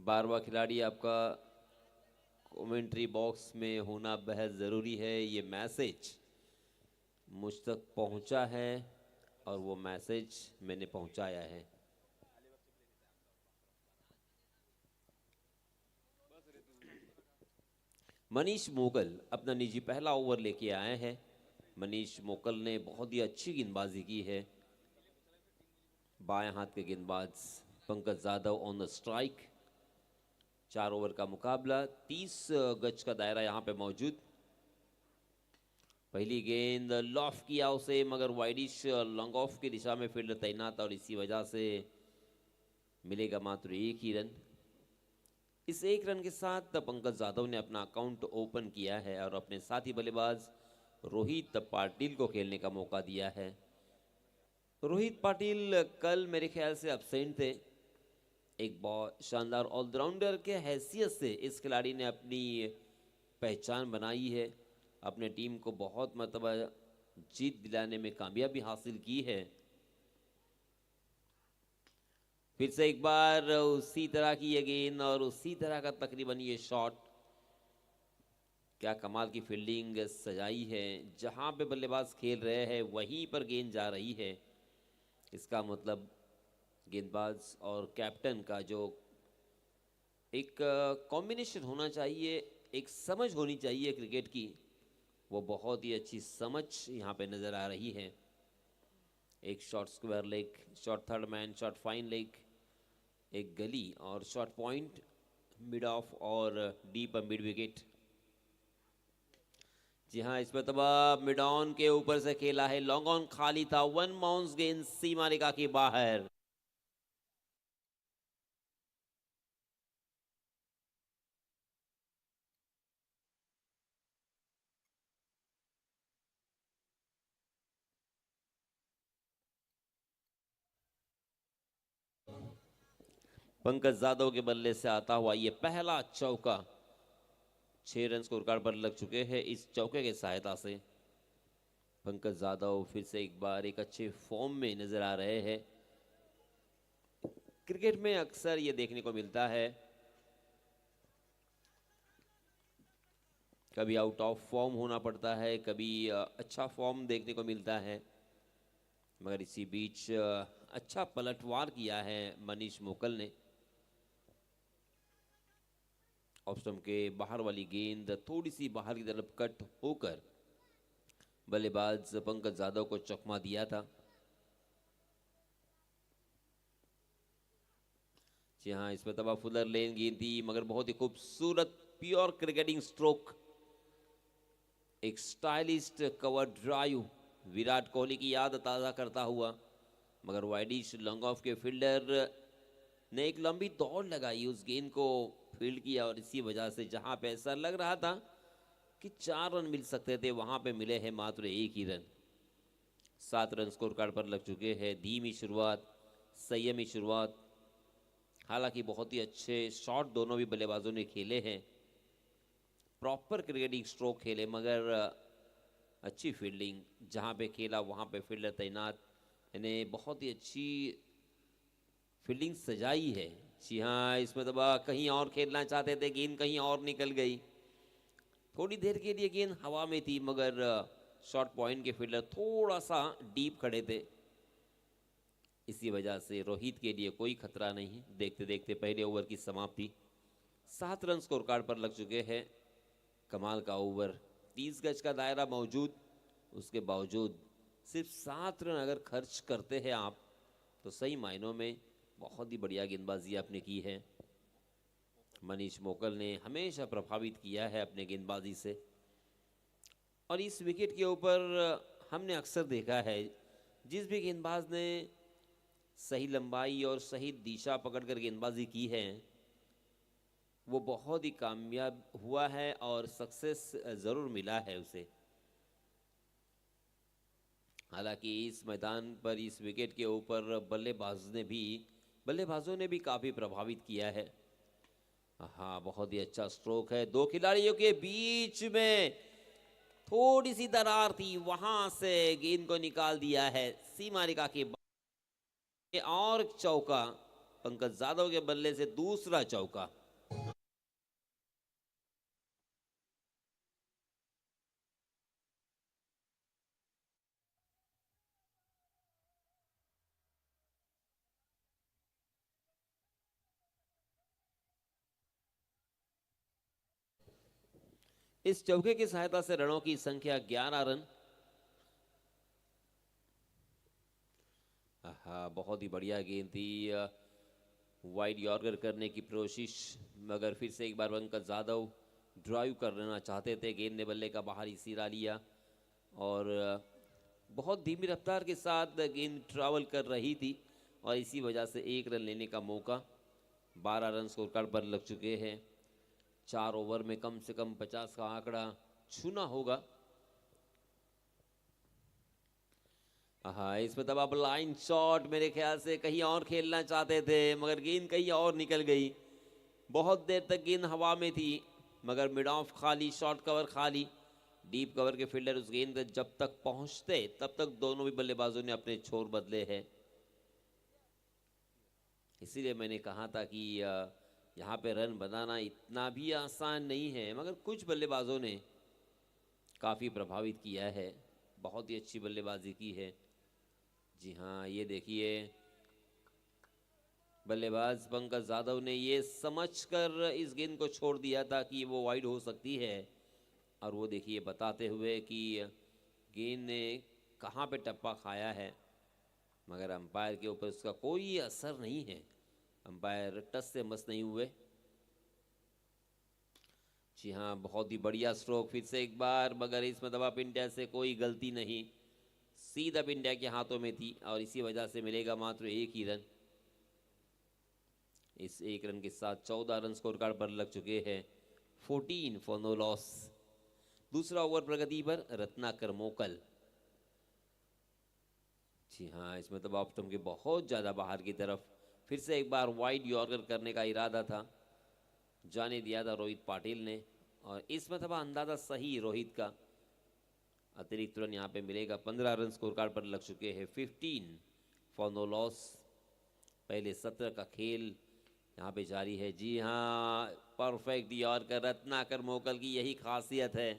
12वां खिलाड़ी आपका commentary box में होना बेहद ज़रूरी है। ये मैसेज मुझ तक पहुंचा है और वो मैसेज मैंने पहुंचाया है। मनीष मोगल अपना निजी पहला ओवर लेके आए हैं। मनीष मोगल ने बहुत ही अच्छी गेंदबाजी की है। बाएं हाथ के गेंदबाज Pankaj Yadav on the strike. 4 over का मुकाबला, 30 गज का दायरा यहां पे मौजूद। पहली गेंद लॉफ किया उसे, मगर वाइडिश लॉन्ग ऑफ की दिशा में फील्डर तैनात और इसी वजह से मिलेगा मात्र 1 ही रन। इस 1 रन के साथ पंकज यादव ने अपना अकाउंट ओपन किया है और अपने साथी बल्लेबाज रोहित पाटिल को खेलने का मौका दिया है। रोहित पाटिल कल मेरे ख्याल से एब्सेंट थे। एक बहुत शानदार ऑलराउंडर के हैसियत से इस खिलाड़ी ने अपनी पहचान बनाई है, अपने टीम को बहुत मरतबा जीत दिलाने में कामयाबी हासिल की है। फिर से एक बार उसी तरह की ये गेंद और उसी तरह का तकरीबन ये शॉट। क्या कमाल की फील्डिंग सजाई है। जहां पे बल्लेबाज खेल रहे हैं वहीं पर गेंद जा रही है। इसका मतलब गेंदबाज और कैप्टन का जो एक कॉम्बिनेशन होना चाहिए, एक समझ होनी चाहिए क्रिकेट की, वो बहुत ही अच्छी समझ यहाँ पे नज़र आ रही है। एक short square leg, short third man, short fine leg, एक गली और शॉर्ट पॉइंट, मिड ऑफ और डीप मिड विकेट। जी हाँ, इस मरतबा मिड ऑन के ऊपर से खेला है, लॉन्ग ऑन खाली था, 1 बाउंस गेंद सीमा रेखा के बाहर। पंकज यादव के बल्ले से आता हुआ ये पहला चौका। 6 रन स्कोर कार्ड पर लग चुके हैं इस चौके की सहायता से। पंकज यादव फिर से एक बार एक अच्छे फॉर्म में नजर आ रहे हैं। क्रिकेट में अक्सर ये देखने को मिलता है, कभी आउट ऑफ फॉर्म होना पड़ता है, कभी अच्छा फॉर्म देखने को मिलता है, मगर इसी बीच अच्छा पलटवार किया है मनीष मोकल ने। ऑफ स्टंप के बाहर वाली गेंद थोड़ी सी बाहर की तरफ कट होकर बल्लेबाज पंकज यादव को चकमा दिया था। जी हाँ, इसमें तबा फुलर लेन गेंद थी, मगर बहुत ही खूबसूरत प्योर क्रिकेटिंग स्ट्रोक, एक stylist cover drive Virat Kohli की याद ताज़ा करता हुआ, मगर वाइडिश लॉन्ग ऑफ के फील्डर ने एक लंबी दौड़ लगाई, उस गेंद को फील्ड किया और इसी वजह से जहां पे ऐसा लग रहा था कि 4 रन मिल सकते थे, वहां पे मिले हैं मात्र 1 ही रन। 7 रन स्कोर कार्ड पर लग चुके हैं। धीमी शुरुआत, संयमी शुरुआत, हालांकि बहुत ही अच्छे शॉट दोनों भी बल्लेबाजों ने खेले हैं, प्रॉपर क्रिकेटिंग स्ट्रोक खेले, मगर अच्छी फील्डिंग जहां पे खेला वहां पे फील्डर तैनात, इन्हें बहुत ही अच्छी फील्डिंग सजाई है। जी हाँ, इसमें दबा कहीं और खेलना चाहते थे, गेंद कहीं और निकल गई। थोड़ी देर के लिए गेंद हवा में थी, मगर शॉर्ट पॉइंट के फील्डर थोड़ा सा डीप खड़े थे, इसी वजह से रोहित के लिए कोई खतरा नहीं। देखते देखते पहले ओवर की समाप्ति। 7 रन स्कोर कार्ड पर लग चुके हैं। कमाल का ओवर, 30 गज का दायरा मौजूद, उसके बावजूद सिर्फ 7 रन अगर खर्च करते हैं आप, तो सही मायनों में बहुत ही बढ़िया गेंदबाजी आपने की है। मनीष मोकल ने हमेशा प्रभावित किया है अपने गेंदबाजी से, और इस विकेट के ऊपर हमने अक्सर देखा है, जिस भी गेंदबाज ने सही लंबाई और सही दिशा पकड़कर गेंदबाजी की है, वो बहुत ही कामयाब हुआ है और सक्सेस ज़रूर मिला है उसे। हालांकि इस मैदान पर इस विकेट के ऊपर बल्लेबाजों ने भी काफ़ी प्रभावित किया है। हाँ, बहुत ही अच्छा स्ट्रोक है। 2 खिलाड़ियों के बीच में थोड़ी सी दरार थी, वहां से गेंद को निकाल दिया है सीमा रेखा के और चौका। पंकज जाधव के बल्ले से दूसरा चौका। इस चौके की सहायता से रनों की संख्या 11 रन। हाँ, बहुत ही बढ़िया गेंद थी, वाइड यॉर्कर करने की कोशिश, मगर फिर से एक बार पंकज जाधव ड्राइव करना चाहते थे, गेंद ने बल्ले का बाहरी सिरा लिया और बहुत धीमी रफ्तार के साथ गेंद ट्रैवल कर रही थी और इसी वजह से एक रन लेने का मौका। 12 रन स्कोर कार्ड पर लग चुके हैं। 4 ओवर में कम से कम 50 का आंकड़ा छूना होगा। हाँ, इसमें तब आप लाइन शॉट मेरे ख्याल से कहीं और खेलना चाहते थे, मगर गेंद कहीं और निकल गई। बहुत देर तक गेंद हवा में थी, मगर मिड ऑफ खाली, शॉर्ट कवर खाली। डीप कवर के फील्डर उस गेंद जब तक पहुंचते तब तक दोनों भी बल्लेबाजों ने अपने छोर बदले हैं। इसीलिए मैंने कहा था कि यहाँ पे रन बनाना इतना भी आसान नहीं है, मगर कुछ बल्लेबाजों ने काफ़ी प्रभावित किया है, बहुत ही अच्छी बल्लेबाजी की है। जी हाँ, ये देखिए बल्लेबाज पंकज जाधव ने ये समझकर इस गेंद को छोड़ दिया था कि वो वाइड हो सकती है, और वो देखिए बताते हुए कि गेंद ने कहाँ पे टप्पा खाया है, मगर अंपायर के ऊपर उसका कोई असर नहीं है। अंपायर टस से मस नहीं हुए। जी हाँ, बहुत ही बढ़िया स्ट्रोक फिर से एक बार, मगर इसमें दबा पिंडिया से कोई गलती नहीं, सीधा पिंडिया के हाथों में थी और इसी वजह से मिलेगा मात्र एक ही रन। इस एक रन के साथ 14 रन स्कोर कार्ड पर लग चुके हैं। 14 फॉर नो लॉस। दूसरा ओवर प्रगति पर रत्नाकर मोकल। जी हाँ, इसमें तो ऑफ स्टंप के बहुत ज़्यादा बाहर की तरफ, फिर से एक बार वाइड यॉर्कर करने का इरादा था, जाने दिया था रोहित पाटिल ने, और इसमें था अंदाज़ा सही रोहित का। अतिरिक्त रन यहाँ पे मिलेगा। 15 रन स्कोर कार्ड पर लग चुके हैं। 15 फॉर नो लॉस। पहले 17 का खेल यहाँ पे जारी है। जी हाँ, परफेक्ट यॉर्कर रत्नाकर मोकल की यही खासियत है।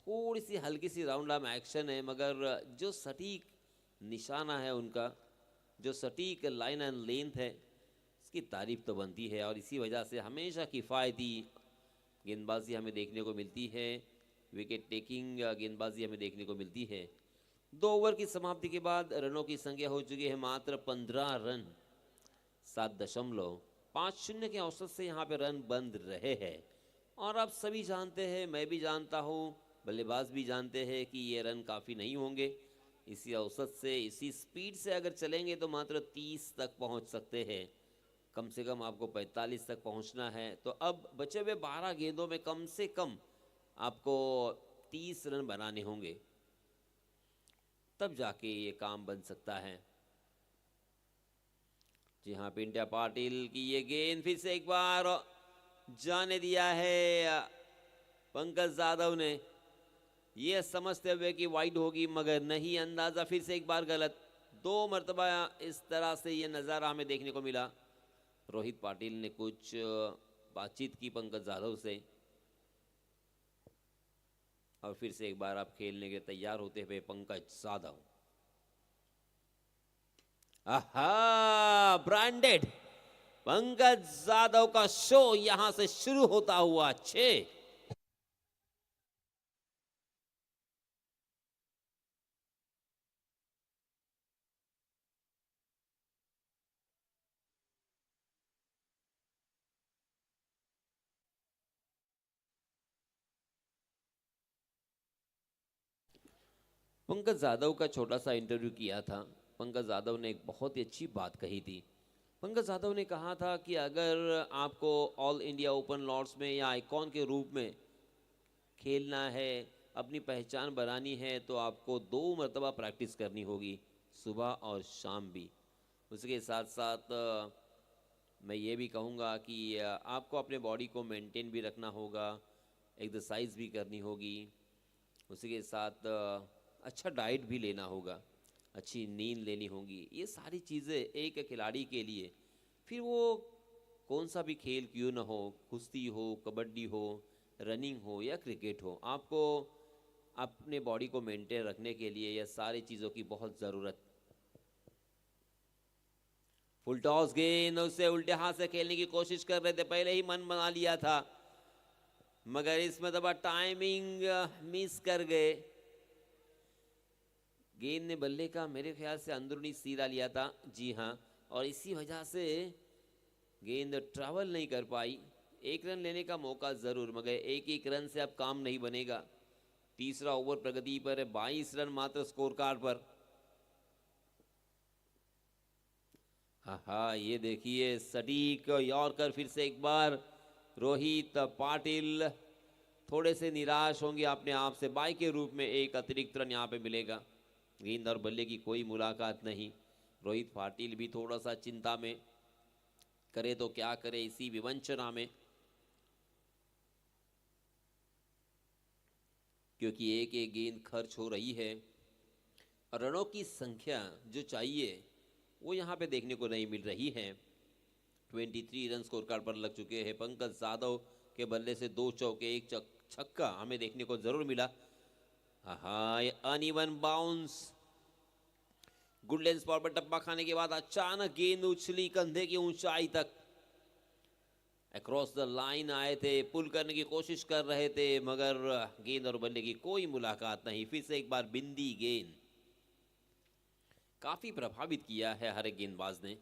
थोड़ी सी हल्की सी राउंड आर्म एक्शन है, मगर जो सटीक निशाना है उनका, जो सटीक लाइन एंड लेंथ है, इसकी तारीफ तो बनती है, और इसी वजह से हमेशा किफ़ायती गेंदबाजी हमें देखने को मिलती है, विकेट टेकिंग गेंदबाजी हमें देखने को मिलती है। 2 ओवर की समाप्ति के बाद रनों की संख्या हो चुकी है मात्र 15 रन। 7.50 के औसत से यहाँ पे रन बंद रहे हैं, और आप सभी जानते हैं, मैं भी जानता हूँ, बल्लेबाज भी जानते हैं कि ये रन काफ़ी नहीं होंगे। इसी औसत से, इसी स्पीड से अगर चलेंगे तो मात्र 30 तक पहुँच सकते हैं। कम से कम आपको 45 तक पहुँचना है, तो अब बचे हुए 12 गेंदों में कम से कम आपको 30 रन बनाने होंगे, तब जाके ये काम बन सकता है। जी हाँ, पिंडिया पाटिल की ये गेंद फिर से एक बार जाने दिया है पंकज जाधव ने, ये समझते हुए कि वाइड होगी, मगर नहीं, अंदाजा फिर से एक बार गलत। 2 मरतबा इस तरह से ये नज़ारा हमें देखने को मिला। रोहित पाटिल ने कुछ बातचीत की पंकज जाधव से, और फिर से एक बार आप खेलने के तैयार होते हुए पंकज जाधव। आहा, ब्रांडेड पंकज जाधव का शो यहां से शुरू होता हुआ 6। पंकज जाधव का छोटा सा इंटरव्यू किया था। पंकज जाधव ने एक बहुत ही अच्छी बात कही थी। पंकज जाधव ने कहा था कि अगर आपको ऑल इंडिया ओपन लॉर्ड्स में या आइकॉन के रूप में खेलना है, अपनी पहचान बनानी है, तो आपको 2 मरतबा प्रैक्टिस करनी होगी, सुबह और शाम भी। उसके साथ साथ मैं ये भी कहूँगा कि आपको अपने बॉडी को मेंटेन भी रखना होगा, एक्सरसाइज भी करनी होगी, उसी के साथ अच्छा डाइट भी लेना होगा, अच्छी नींद लेनी होगी। ये सारी चीज़ें एक खिलाड़ी के लिए फिर वो कौन सा भी खेल क्यों ना हो, कुश्ती हो, कबड्डी हो, रनिंग हो या क्रिकेट हो, आपको अपने बॉडी को मेंटेन रखने के लिए यह सारी चीज़ों की बहुत ज़रूरत। फुल टॉस गेंद, उसे उल्टे हाथ से खेलने की कोशिश कर रहे थे, पहले ही मन बना लिया था, मगर इसमें तो टाइमिंग मिस कर गए। गेंद ने बल्ले का मेरे ख्याल से अंदरूनी सीधा लिया था, जी हाँ, और इसी वजह से गेंद ट्रैवल नहीं कर पाई। एक रन लेने का मौका जरूर, मगर एक एक रन से अब काम नहीं बनेगा। तीसरा ओवर प्रगति पर है, 22 रन मात्र स्कोर कार्ड पर। हाँ, ये देखिए सटीक यॉर्कर फिर से एक बार। रोहित पाटिल थोड़े से निराश होंगे अपने आप से, बाई के रूप में एक अतिरिक्त रन यहाँ पे मिलेगा। गेंद और बल्ले की कोई मुलाकात नहीं। रोहित पाटिल भी थोड़ा सा चिंता में, करे तो क्या करे इसी विवंचना में, क्योंकि एक एक गेंद खर्च हो रही है। रनों की संख्या जो चाहिए वो यहाँ पे देखने को नहीं मिल रही है। 23 रन स्कोर कार्ड पर लग चुके हैं। पंकज यादव के बल्ले से 2 चौके 1 छक्का हमें देखने को जरूर मिला। हाँ, uneven bounce, good length power पर टप्पा खाने के बाद अचानक गेंद उछली कंधे की ऊंचाई तक, अक्रॉस द लाइन आए थे, पुल करने की कोशिश कर रहे थे, मगर गेंद और बल्ले की कोई मुलाकात नहीं। फिर से एक बार बिंदी गेंद, काफी प्रभावित किया है हर एक गेंदबाज ने।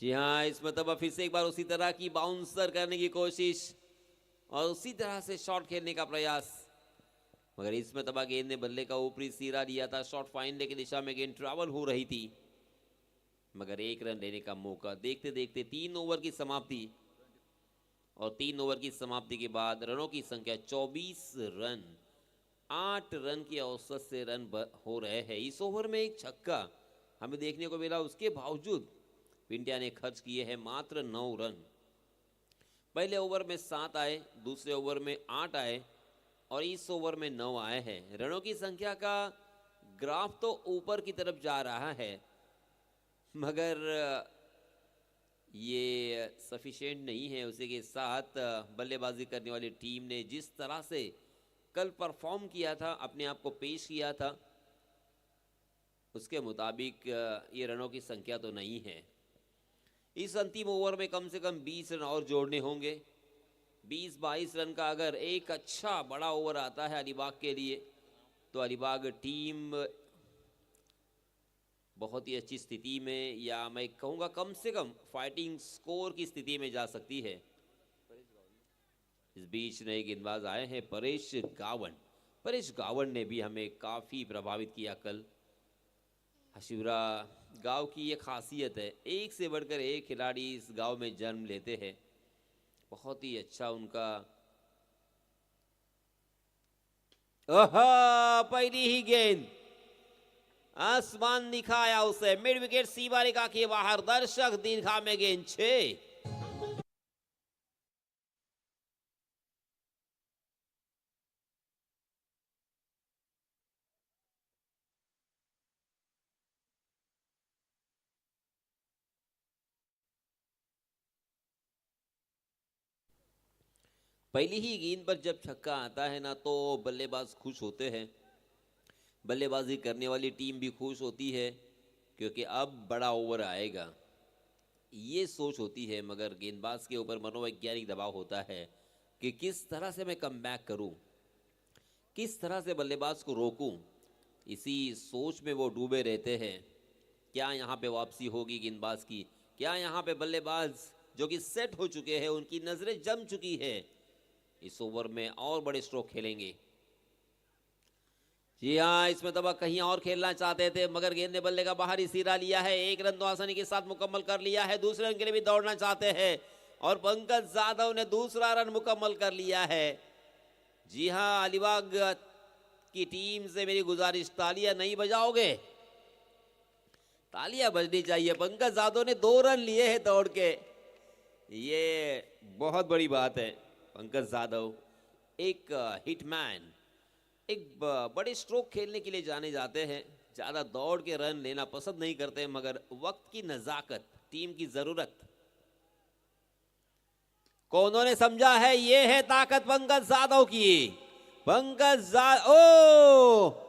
जी हाँ, इसमें तब फिर से एक बार उसी तरह की बाउंसर करने की कोशिश और उसी तरह से शॉट खेलने का प्रयास, मगर इसमें तबा गेंद ने बल्ले का ऊपरी सिरा लिया था। शॉट फाइनल की दिशा में गेंद ट्रैवल हो रही थी, मगर एक रन लेने का मौका। देखते देखते 3 ओवर की समाप्ति, और 3 ओवर की समाप्ति के बाद रनों की संख्या 24 रन, 8 रन की औसत से रन हो रहे हैं। इस ओवर में एक छक्का हमें देखने को मिला, उसके बावजूद पिंडिया ने खर्च किए हैं मात्र 9 रन। पहले ओवर में 7 आए, दूसरे ओवर में 8 आए, और इस ओवर में 9 आए हैं। रनों की संख्या का ग्राफ तो ऊपर की तरफ जा रहा है, मगर ये सफिशिएंट नहीं है। उसी के साथ बल्लेबाजी करने वाली टीम ने जिस तरह से कल परफॉर्म किया था, अपने आप को पेश किया था, उसके मुताबिक ये रनों की संख्या तो नहीं है। इस अंतिम ओवर में कम से कम 20 रन और जोड़ने होंगे। 20-22 रन का अगर एक अच्छा बड़ा ओवर आता है अलीबाग के लिए, तो अलीबाग टीम बहुत ही अच्छी स्थिति में, या मैं कहूँगा कम से कम फाइटिंग स्कोर की स्थिति में जा सकती है। इस बीच नए गेंदबाज आए हैं परेश गावन। परेश गावन ने भी हमें काफ़ी प्रभावित किया कल। हशिवरा गांव की ये खासियत है, एक से बढ़कर एक खिलाड़ी इस गांव में जन्म लेते हैं। बहुत ही अच्छा उनका। पहली ही गेंद आसमान दिखाया उसे, मिड विकेट सीमा रेखा के बाहर, दर्शक दीर्घा में गेंद 6। पहली ही गेंद पर जब छक्का आता है ना, तो बल्लेबाज खुश होते हैं, बल्लेबाजी करने वाली टीम भी खुश होती है, क्योंकि अब बड़ा ओवर आएगा, ये सोच होती है। मगर गेंदबाज के ऊपर मनोवैज्ञानिक दबाव होता है कि किस तरह से मैं कमबैक करूं, किस तरह से बल्लेबाज को रोकूं। इसी सोच में वो डूबे रहते हैं। क्या यहाँ पे वापसी होगी गेंदबाज की? क्या यहाँ पे बल्लेबाज जो कि सेट हो चुके हैं, उनकी नजरें जम चुकी है, इस ओवर में और बड़े स्ट्रोक खेलेंगे? जी हाँ, इसमें तब कहीं और खेलना चाहते थे, मगर गेंद ने बल्ले का बाहरी सिरा लिया है। एक रन तो आसानी के साथ मुकम्मल कर लिया है। दूसरे रन के लिए भी दौड़ना चाहते हैं, और पंकज यादव ने दूसरा रन मुकम्मल कर लिया है। जी हाँ, अलीबाग की टीम से मेरी गुजारिश, तालियां नहीं बजाओगे? तालियां बजनी चाहिए। पंकज यादव ने 2 रन लिए हैं दौड़ के, ये बहुत बड़ी बात है। पंकज यादव एक हिटमैन, एक बड़े स्ट्रोक खेलने के लिए जाने जाते हैं। ज्यादा दौड़ के रन लेना पसंद नहीं करते, मगर वक्त की नजाकत, टीम की जरूरत को उन्होंने समझा है। ये है ताकत पंकज जाधव की। पंकज जाधव, ओ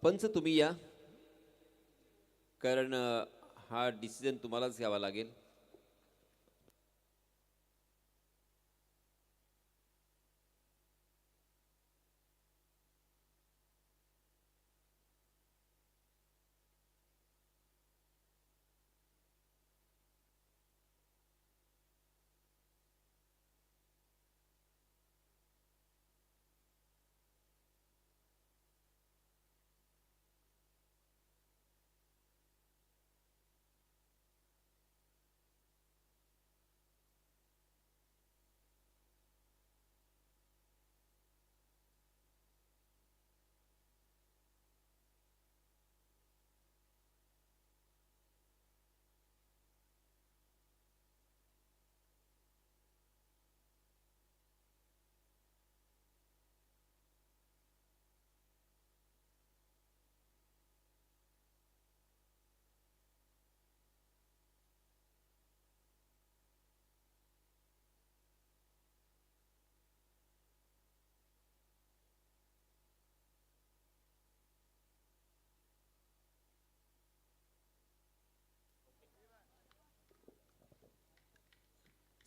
पंच तुम्ही या, कारण हा डिसिजन तुम्हालाच घ्यावा लागेल.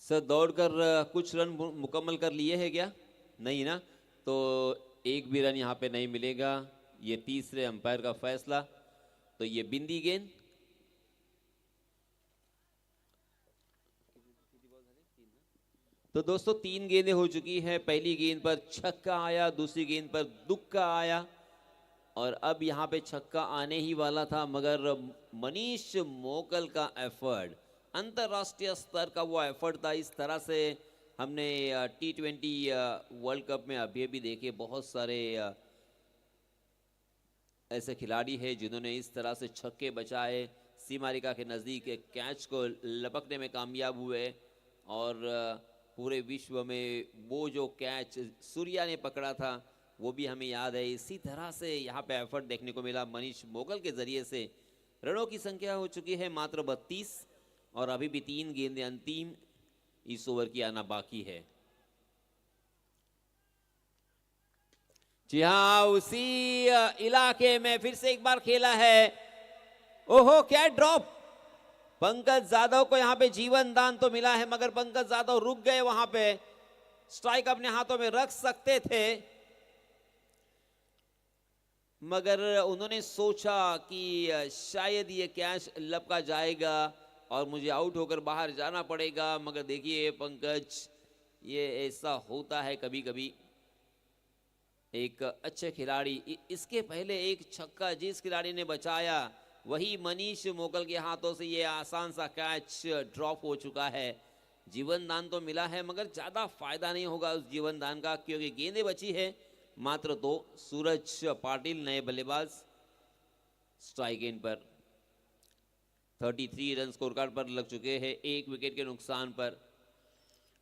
सर दौड़कर कुछ रन मुकम्मल कर लिए हैं क्या? नहीं ना, तो एक भी रन यहाँ पे नहीं मिलेगा. ये तीसरे अंपायर का फैसला. तो ये बिंदी गेंद. तो दोस्तों 3 गेंदें हो चुकी है. पहली गेंद पर छक्का आया, दूसरी गेंद पर दुक्का आया, और अब यहाँ पे छक्का आने ही वाला था, मगर मनीष मोकल का एफर्ट, अंतरराष्ट्रीय स्तर का वो एफर्ट था. इस तरह से हमने T20 वर्ल्ड कप में अभी भी देखे बहुत सारे ऐसे खिलाड़ी हैं जिन्होंने इस तरह से छक्के बचाए, सीमारेखा के नज़दीक कैच को लपकने में कामयाब हुए. और पूरे विश्व में वो जो कैच सूर्या ने पकड़ा था वो भी हमें याद है. इसी तरह से यहाँ पे एफर्ट देखने को मिला मनीष मोगल के जरिए से. रनों की संख्या हो चुकी है मात्र 32, और अभी भी 3 गेंदें अंतिम इस ओवर की आना बाकी है. जी हाँ, उसी इलाके में फिर से एक बार खेला है. ओहो, क्या ड्रॉप. पंकज यादव को यहाँ पे जीवन दान तो मिला है, मगर पंकज यादव रुक गए वहां पे। स्ट्राइक अपने हाथों में रख सकते थे, मगर उन्होंने सोचा कि शायद ये कैच लपका जाएगा और मुझे आउट होकर बाहर जाना पड़ेगा। मगर देखिए पंकज, ये ऐसा होता है कभी कभी। एक अच्छे खिलाड़ी, इसके पहले एक छक्का जिस खिलाड़ी ने बचाया वही मनीष मोकल के हाथों से ये आसान सा कैच ड्रॉप हो चुका है। जीवन दान तो मिला है, मगर ज्यादा फायदा नहीं होगा उस जीवन दान का, क्योंकि गेंदें बची है मात्र 2। सूरज पाटिल नए बल्लेबाज स्ट्राइक एंड पर 33 रन स्कोर कार्ड पर लग चुके हैं, 1 विकेट के नुकसान पर।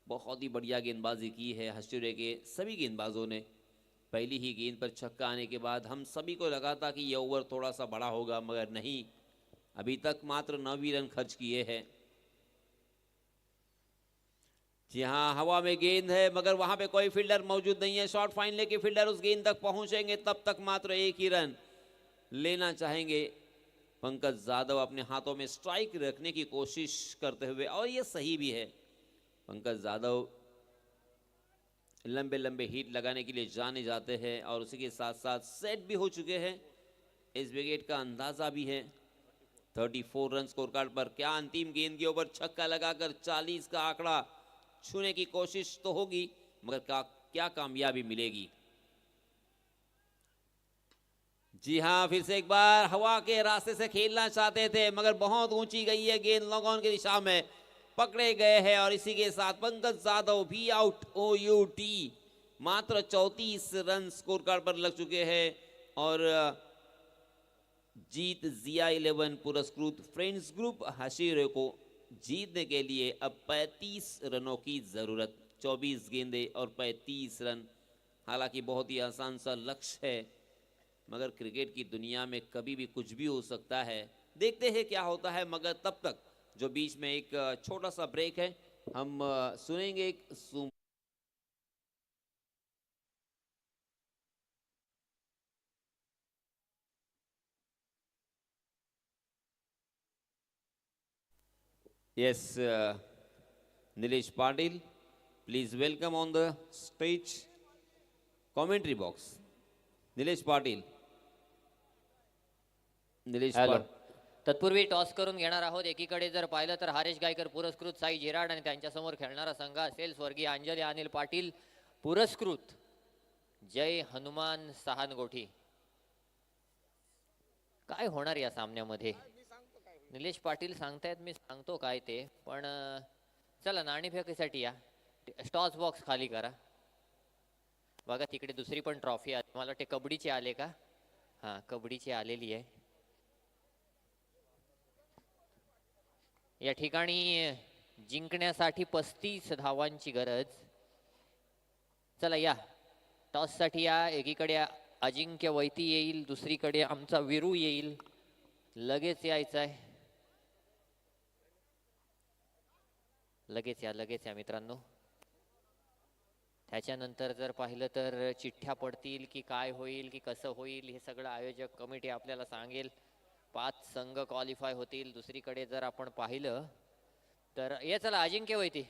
बहुत ही बढ़िया गेंदबाजी की है हस्टिरे के सभी गेंदबाजों ने। पहली ही गेंद पर छक्का आने के बाद हम सभी को लगा था कि यह ओवर थोड़ा सा बड़ा होगा, मगर नहीं। अभी तक मात्र 9 रन खर्च किए हैं। जी हाँ, हवा में गेंद है, मगर वहां पे कोई फील्डर मौजूद नहीं है। शॉर्ट फाइन लेके फील्डर उस गेंद तक पहुंचेंगे, तब तक मात्र 1 ही रन लेना चाहेंगे। पंकज यादव अपने हाथों में स्ट्राइक रखने की कोशिश करते हुए, और ये सही भी है। पंकज यादव लंबे लंबे हिट लगाने के लिए जाने जाते हैं, और उसी के साथ साथ सेट भी हो चुके हैं। इस विकेट का अंदाजा भी है। 34 रन स्कोर कार्ड पर। क्या अंतिम गेंद के ऊपर छक्का लगाकर 40 का आंकड़ा छूने की कोशिश तो होगी, मगर क्या कामयाबी मिलेगी। जी हाँ, फिर से एक बार हवा के रास्ते से खेलना चाहते थे, मगर बहुत ऊंची गई है गेंद, लॉन्ग ऑन की दिशा में पकड़े गए हैं। और इसी के साथ पंकज यादव भी आउट। OUT मात्र 34 रन स्कोर कार्ड पर लग चुके हैं। और जीत जिया 11 पुरस्कृत फ्रेंड्स ग्रुप हशीरे को जीतने के लिए अब 35 रनों की जरूरत। 24 गेंदे और 35 रन। हालांकि बहुत ही आसान सा लक्ष्य है, मगर क्रिकेट की दुनिया में कभी भी कुछ भी हो सकता है। देखते हैं क्या होता है। मगर तब तक जो बीच में एक छोटा सा ब्रेक है, हम सुनेंगे एक Yes, Nilesh Patil, please welcome on the stage. Commentary box. Nilesh Patil. Nilesh hello. Patil. तत्पूर्वी टॉस करून घेणार आहोत. एकीकडे जर पाहिलं तर हरेश गायकर पुरस्कृत साई जिराड आणि त्यांच्यासमोर खेळणारा संघ असेल स्वर्गीय अंजली अनिल पाटील पुरस्कृत जय हनुमान सहानगोठी. काय होणार या सामन्यामध्ये निलेश पाटील सांगतायत, मी सांगतो काय ते. पण चला नाणेफेकीसाठी या. टॉस बॉक्स खाली करा. बघा तिकडे दुसरी पण ट्रॉफी आहे. मला वाटते कबड्डीची आले का? हां, कबड्डीची आलेली आहे. या ठिकाणी जिंकण्यासाठी 35 धावांची गरज. चला या टॉस साठी या. एकीकडे अजिंक्य वैती येईल, दुसरीकडे आमचा वीरू येईल. लगेच यायचं आहे. लगेच या मित्रांनो. त्याच्यानंतर जर पाहिलं तर चिठ्ठ्या पडतील की काय होईल की कसं होईल हे सगळं आयोजक कमिटी आपल्याला सांगेल. 5 संघ क्वालिफाय होतील. दुसरीकडे जर आपण पाहिलं तर ये चला अजिंक्य वैती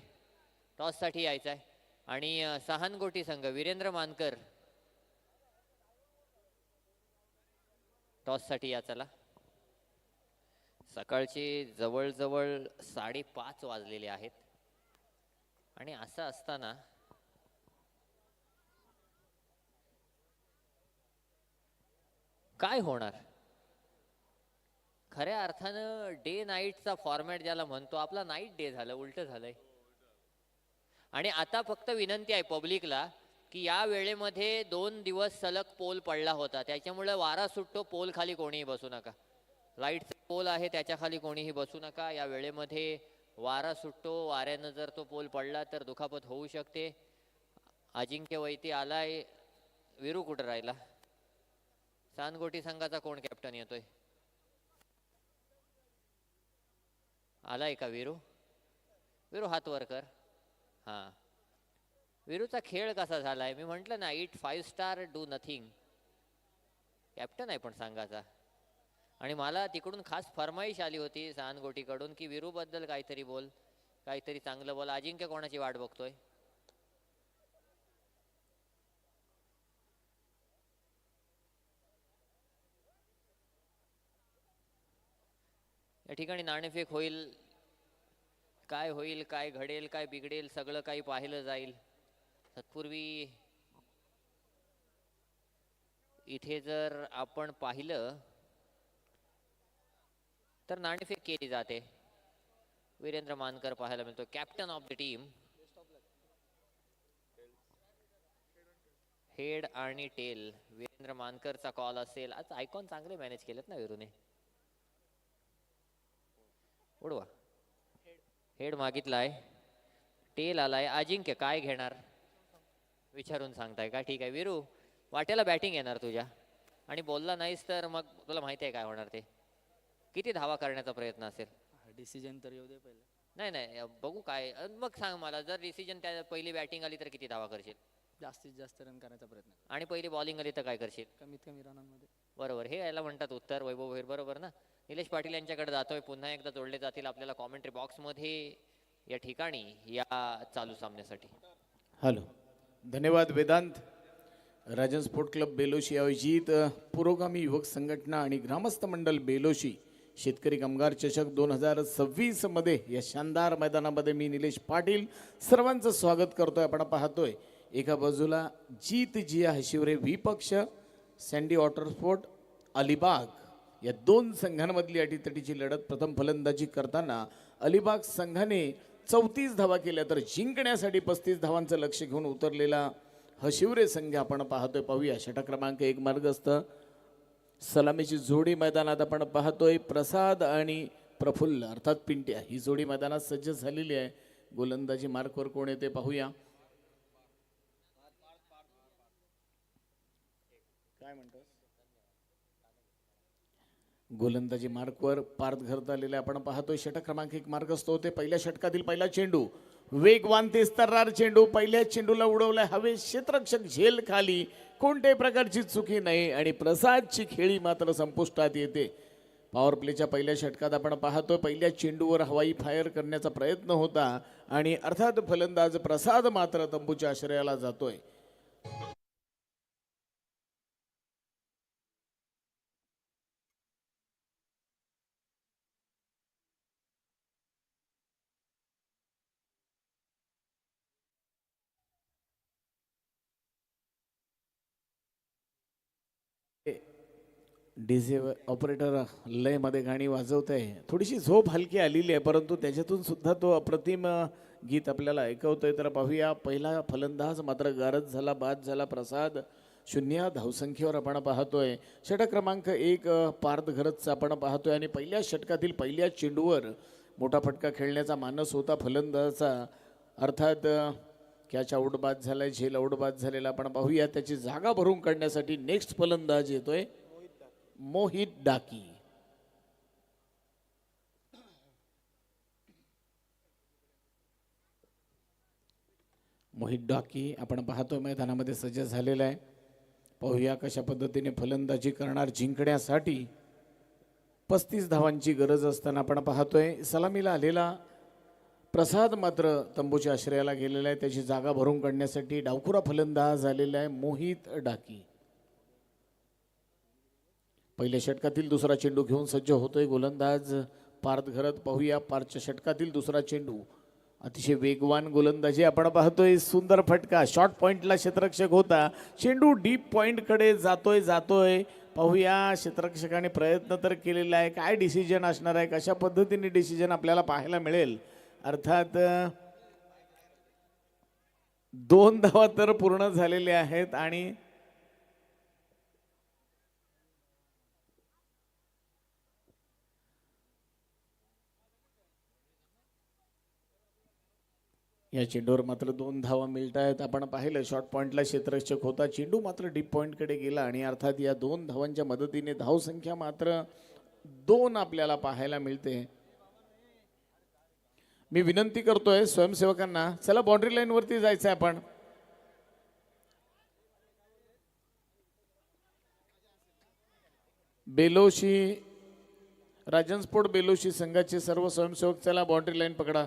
टॉस साठी यायचं आहे. आणि सहानगोटी संघ वीरेंद्र मानकर टॉस साठी या. चला सकाळचे जवळजवळ 5:30 वाजलेले आहेत. आणि असं असताना काय होणार. खऱ्या अर्थानं डे नाईटचा फॉर्मॅट ज्याला म्हणतो, आपला नाईट डे झालं, उलट झालंय. आणि आता फक्त विनंती आहे पब्लिकला की या वेळेमध्ये 2 दिवस सलग पोल पडला होता, त्याच्यामुळे वारा सुटतो, पोल खाली कोणीही बसू नका. लाईटचा पोल आहे त्याच्या खाली कोणीही बसू नका. या वेळेमध्ये वारा सुटतो, वाऱ्यानं जर तो पोल पडला तर दुखापत होऊ शकते. अजिंक्य वैती आलाय. वीरू कुठं राहिला? सानगोटी संघाचा कोण कॅप्टन येतोय? आलाय का वीरू? वीरू हात वर कर. हां, वीरूचा खेळ कसा झालाय? मी म्हटलं ना, 8 5 स्टार डू नथिंग. कॅप्टन आहे पण संघाचा. आणि मला तिकडून खास फरमाईश आली होती सानगोटीकडून की वीरूबद्दल काहीतरी बोल, काहीतरी चांगलं बोल. अजिंक्य कोणाची वाट बघतोय? या ठिकाणी नाणेफेक होईल. काय होईल, काय घडेल, काय बिघडेल, सगळं काही पाहिलं जाईल. तत्पूर्वी इथे जर आपण पाहिलं तर नाणेफेक केली जाते. वीरेंद्र मानकर पाहायला मिळतो, captain of the team. Head आणि टेल वीरेंद्र मानकरचा कॉल असेल. आज आयकॉन चांगले मॅनेज केलेत ना वीरूने. उडवा. हेड मागितलाय, टेल आलाय. अजिंक्य काय घेणार विचारून सांगताय का? ठीक आहे वीरू, वाट्याला बॅटिंग येणार तुझ्या, आणि बोलला नाहीस तर मग तुला माहिती आहे काय होणार ते. किती धावा करण्याचा प्रयत्न असेल? डिसिजन तर येऊ दे पहिला. नाही नाही बघू काय, मग सांग मला. जर डिसिजन त्या पहिली बॅटिंग आली तर किती धावा करशील? जास्तीत जास्त रन करायचा प्रयत्न. आणि पहिली बॉलिंग आली तर काय करशील? कमीत कमी रनांमध्ये. बरोबर, हे याला म्हणतात उत्तर. वैभव भैर बरोबर ना? निलेश पाटील यांच्याकडे जातोय. पुन्हा एकदा जोडले जातील आपल्याला कॉमेंट्री बॉक्समध्ये या ठिकाणी या चालू सामन्यासाठी. हॅलो, धन्यवाद वेदांत. राजन स्पोर्ट क्लब बेलोशी आयोजित पुरोगामी युवक संघटना आणि ग्रामस्थ मंडळ बेलोशी शेतकरी कामगार चषक 2026 मध्ये या शानदार मैदानामध्ये मी निलेश पाटील सर्वांचं स्वागत करतोय. आपण पाहतोय एका बाजूला जीत जिया हशिवरे विपक्ष सँडी वॉटरस्पोर्ट अलिबाग, या दोन संघांमधली अटीतटीची लढत. प्रथम फलंदाजी करताना अलिबाग संघाने 34 धावा केल्या, तर जिंकण्यासाठी 35 धावांचं लक्ष घेऊन उतरलेला हशिवरे संघ आपण पाहतोय. पाहूया षटक क्रमांक 1 मार्गस्थ सलामीची जोडी मैदानात आपण पाहतोय. प्रसाद आणि प्रफुल्ल अर्थात पिंट्या ही जोडी मैदानात सज्ज झालेली आहे. गोलंदाजी मार्कवर कोण येते पाहूया. काय म्हणतोस? गोलंदाजी मार्कवर पार्थ घरत आलेले आपण पाहतोय. षटक क्रमांक 1 मार्गस्थ होते. पहिल्या षटकातील पहिला चेंडू वेगवान तेस्तरार चेंडू, पहिल्या चेंडूला उडवलाय हवे, क्षेत्ररक्षक झेल खाली, कोणत्याही प्रकारची चुकी नाही आणि प्रसादची खेळी मात्र संपुष्टात येते. पॉवर प्लेच्या पहिल्या षटकात आपण पाहतोय पहिल्या चेंडूवर हवाई फायर करण्याचा प्रयत्न होता आणि अर्थात फलंदाज प्रसाद मात्र तंबूच्या आश्रयाला जातोय. डीजे ऑपरेटर लय मध्ये गाणी वाजवत आहे. थोडीशी झोप हलकी आलेली आहे, परंतु त्याच्यातून सुद्धा तो अप्रतिम गीत आपल्याला ऐकवतोय. तर पाहूया, पहिला फलंदाज मात्र गारद झाला, बाद झाला प्रसाद. 0 धावसंख्येवर आपण पाहतोय. षटक क्रमांक 1 पार्थ घरतचा आपण पाहतोय आणि पहिल्या षटकातील पहिल्या चेंडूवर मोठा फटका खेळण्याचा मानस होता फलंदाजाचा. अर्थात कॅच आउट बाद झालाय, झेल आउट बाद झालेला आपण पाहूया. त्याची जागा भरून काढण्यासाठी नेक्स्ट फलंदाज येतोय मोहित डाकी. मोहित डाकी आपण पाहतोय मैदानामध्ये सज्ज झालेला आहे. पाहूया कशा पद्धतीने फलंदाजी करणार. जिंकण्यासाठी 35 धावांची गरज असताना आपण पाहतोय सलामीला आलेला प्रसाद मात्र तंबूच्या आश्रयाला गेलेला आहे. त्याची जागा भरून काढण्यासाठी डावखुरा फलंदाज आलेला आहे मोहित डाकी. पहिल्या षटकातील दुसरा चेंडू घेऊन सज्ज होतोय गोलंदाज पार्थ घरत. पाहूया पार्थच्या षटकातील दुसरा चेंडू. अतिशय वेगवान गोलंदाजी आपण पाहतोय. सुंदर फटका, शॉर्ट पॉइंटला क्षेत्ररक्षक होता, चेंडू डीप पॉइंटकडे जातोय. पाहूया क्षेत्ररक्षकाने प्रयत्न तर केलेला आहे. काय डिसिजन असणार आहे, कशा पद्धतीने डिसिजन आपल्याला पाहायला मिळेल. अर्थात 2 धावा तर पूर्ण झालेल्या आहेत आणि या चेंडूवर मात्र 2 धावा मिळत आहेत. आपण पाहिलं शॉर्ट पॉइंटला क्षेत्ररक्षक होता, चेंडू मात्र डीप पॉइंटकडे गेला आणि अर्थात या 2 धावांच्या मदतीने धावसंख्या मात्र 2 आपल्याला पाहायला मिळते. मी विनंती करतोय स्वयंसेवकांना, चला बाउंड्री लाईन वरती जायचं आपण. बेलोशी राजन स्पोर्ट बेलोशी संघाचे सर्व स्वयंसेवक चला बाउंड्री लाईन पकडा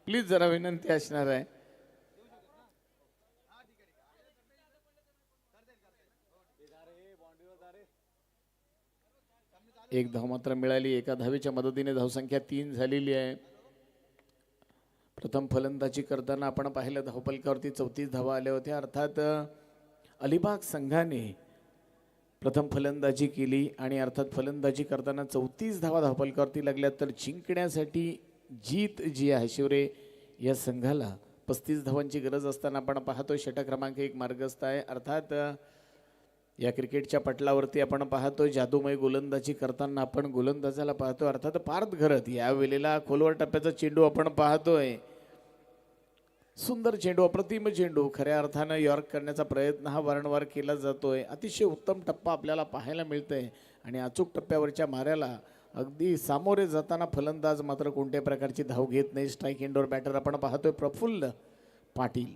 प्लीज, जरा विनंती असणार आहे. एक धाव मात्र मिळाली. एका धावेच्या मदतीने धावसंख्या 3 झालेली आहे. प्रथम फलंदाजी करताना आपण पाहिलं धावपलकावरती 34 धावा आल्या होत्या. अर्थात अलिबाग संघाने प्रथम फलंदाजी केली आणि अर्थात फलंदाजी करताना 34 धावा धावपलकावरती लागल्या. तर जिंकण्यासाठी जीत जी आहे शिवरे या संघाला 35 धावांची गरज असताना आपण पाहतोय षटक क्रमांक 1 मार्गस्थ आहे. अर्थात या क्रिकेटच्या पटलावरती आपण पाहतोय जादूमय गोलंदाजी करताना आपण गोलंदाजाला पाहतोय अर्थात पार्थ घरत. या वेळेला खोलवर टप्प्याचा चेंडू आपण पाहतोय. सुंदर चेंडू, अप्रतिम चेंडू, खऱ्या अर्थानं यॉर्क करण्याचा प्रयत्न हा वारंवार केला जातोय. अतिशय उत्तम टप्पा आपल्याला पाहायला मिळतंय आणि अचूक टप्प्यावरच्या माऱ्याला अगदी सामोरे जाताना फलंदाज मात्र कोणत्याही प्रकारची धाव घेत नाही. स्ट्राईक इंडोर बॅटर आपण पाहतोय प्रफुल्ल पाटील.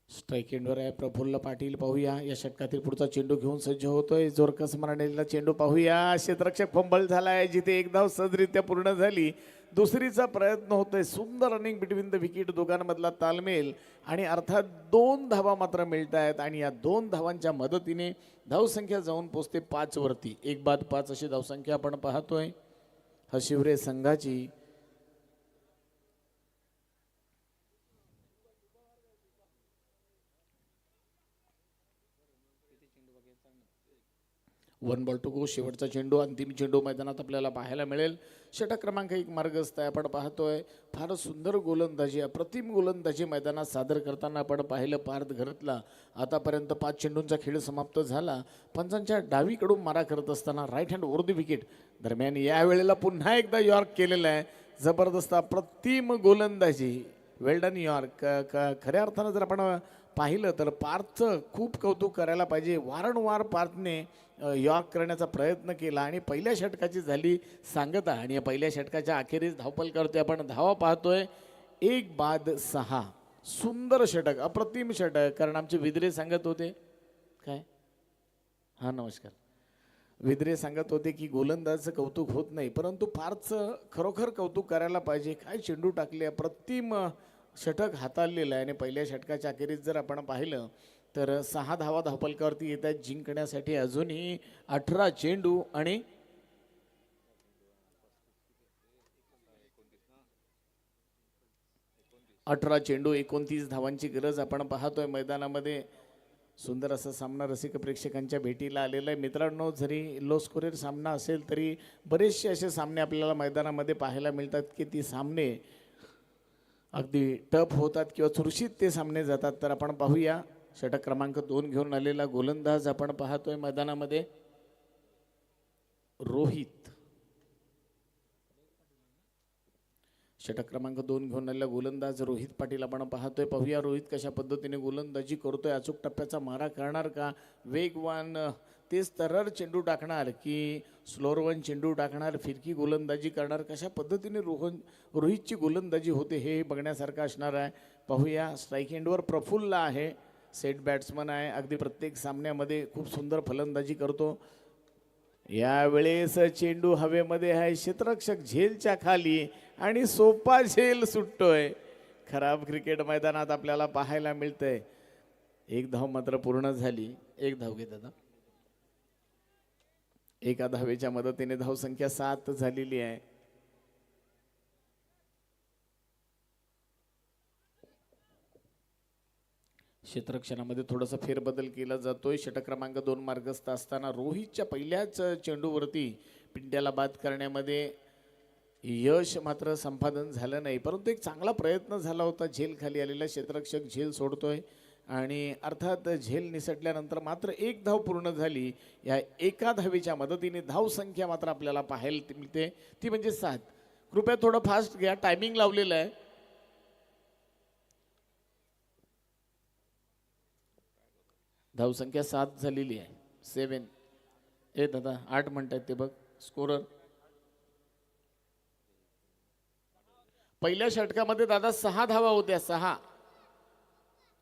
स्ट्राईक एंडवर आहे प्रफुल्ल पाटील. पाहूया या षटकातील पुढचा चेंडू घेऊन सज्ज होतोय. जोरकस मारण्याला चेंडू पाहूया. क्षेत्ररक्षक फंबल झालाय. जिथे एक धाव सहजरित्या पूर्ण झाली, दुसरीचा प्रयत्न होतोय. सुंदर रनिंग बिटवीन द विकेट, दोघांमधला तालमेल आणि अर्थात 2 धावा मात्र मिळत आहेत आणि या 2 धावांच्या मदतीने धावसंख्या जाऊन पोचते 5 वरती. 1 बाद 5 अशी धावसंख्या आपण पाहतोय हशिवरे संघाची. One ball to go. शेवटचा चेंडू, अंतिम चेंडू मैदानात आपल्याला पाहायला मिळेल. षटक क्रमांक 1 मार्गस्थ आहे. आपण पाहतोय फार सुंदर गोलंदाजी, अप्रतिम गोलंदाजी मैदानात सादर करताना आपण पाहिलं पार्थ घरतला. आतापर्यंत 5 चेंडूंचा खेळ समाप्त झाला. पंचांच्या डावीकडून मारा करत असताना right hand over the wicket दरम्यान यावेळेला पुन्हा एकदा यॉर्क केलेला आहे. जबरदस्त अप्रतिम गोलंदाजी, वेल्डन यॉर्क. खऱ्या अर्थानं जर आपण पाहिलं तर पार्थचं खूप कौतुक करायला पाहिजे. वारंवार पार्थने यॉर्क करण्याचा प्रयत्न केला आणि पहिल्या षटकाची झाली सांगता आणि या पहिल्या षटकाच्या अखेरीस धावपल करतोय आपण. धावा पाहतोय 1 बाद 6. सुंदर षटक, अप्रतिम षटक. कारण आमचे विद्रे सांगत होते काय, हा नमस्कार, विद्रे सांगत होते की गोलंदाजाचं कौतुक होत नाही, परंतु पार्थचं खरोखर कौतुक करायला पाहिजे. काय चेंडू टाकले, अप्रतिम षटक हाताळलेलं आहे. आणि पहिल्या षटकाच्या अखेरीस जर आपण पाहिलं तर 6 धावा धावपलकावरती येत आहेत. जिंकण्यासाठी अजूनही 18 चेंडू आणि 29 धावांची गरज आपण पाहतोय मैदानामध्ये. सुंदर असा सामना रसिक प्रेक्षकांच्या भेटीला आलेला आहे. मित्रांनो, जरी लो स्कोरेर सामना असेल तरी बरेचसे असे सामने आपल्याला मैदानामध्ये पाहायला मिळतात की ती सामने अगदी टफ होतात किंवा चुरशीत ते सामने जातात. तर आपण पाहूया षटक क्रमांक 2 घेऊन आलेला गोलंदाज आपण पाहतोय मैदानामध्ये रोहित. षटक क्रमांक 2 घेऊन आलेला गोलंदाज रोहित पाटील आपण पाहतोय. पाहूया रोहित कशा पद्धतीने गोलंदाजी करतोय. अचूक टप्प्याचा मारा करणार का, वेगवान तेच तरर चेंडू टाकणार की स्लोअरवन चेंडू टाकणार, फिरकी गोलंदाजी करणार, कशा पद्धतीने रोहितची गोलंदाजी होते हे बघण्यासारखं असणार आहे. पाहूया स्ट्राईक एंडवर प्रफुल्ल आहे, सेट बॅट्समन आहे. अगदी प्रत्येक सामन्यामध्ये खूप सुंदर फलंदाजी करतो. यावेळेस चेंडू हवेमध्ये आहे, क्षेत्ररक्षक झेलच्या खाली आणि सोपा झेल सुटतोय. खराब क्रिकेट मैदानात आपल्याला पाहायला मिळतंय. 1 धाव मात्र पूर्ण झाली. 1 धाव घेत आता. एका धावेच्या मदतीने धावसंख्या 7 झालेली आहे. क्षेत्ररक्षणामध्ये थोडासा फेरबदल केला जातोय. षटक क्रमांक 2 मार्गस्थ असताना रोहितच्या पहिल्याच चेंडूवरती पिंड्याला बाद करण्यामध्ये यश मात्र संपादन झालं नाही, परंतु एक चांगला प्रयत्न झाला होता. झेल खाली आलेला क्षेत्ररक्षक झेल सोडतोय आणि अर्थात झेल निसटल्यानंतर मात्र 1 धाव पूर्ण झाली. या एका धावेच्या मदतीने धावसंख्या मात्र आपल्याला पाहायला मिळते, ती म्हणजे 7. कृपया थोडं फास्ट घ्या, टायमिंग लावलेलं आहे. धावसंख्या 7 झालेली आहे. 7 दादा 8 म्हणतात ते बघ स्कोरर. पहिल्या षटकामध्ये दादा 6 धावा होत्या, 6,